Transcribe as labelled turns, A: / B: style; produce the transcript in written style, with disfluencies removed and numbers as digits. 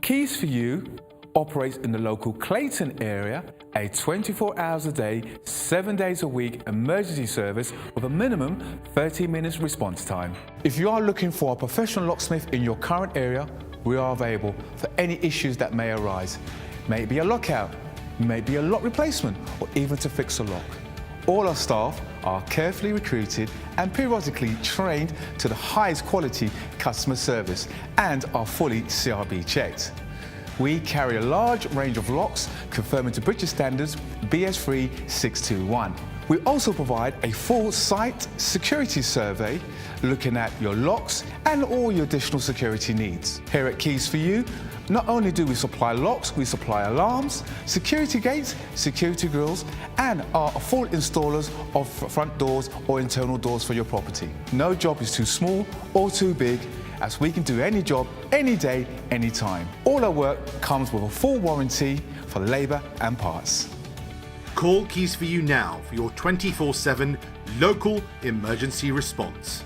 A: Keys for You operates in the local Clayton area, a 24 hours a day, 7 days a week emergency service with a minimum 30 minutes response time. If you are looking for a professional locksmith in your current area, we are available for any issues that may arise. May it be a lockout, may it be a lock replacement, or even to fix a lock. All our staff are carefully recruited and periodically trained to the highest quality customer service and are fully CRB checked. We carry a large range of locks conforming to British standards BS3 621. We also provide a full site security survey looking at your locks and all your additional security needs. Here at Keys for You, not only do we supply locks, we supply alarms, security gates, security grills, and are full installers of front doors or internal doors for your property. No job is too small or too big, as we can do any job, any day, anytime. All our work comes with a full warranty for labour and parts.
B: Call Keys for You now for your 24/7 local emergency response.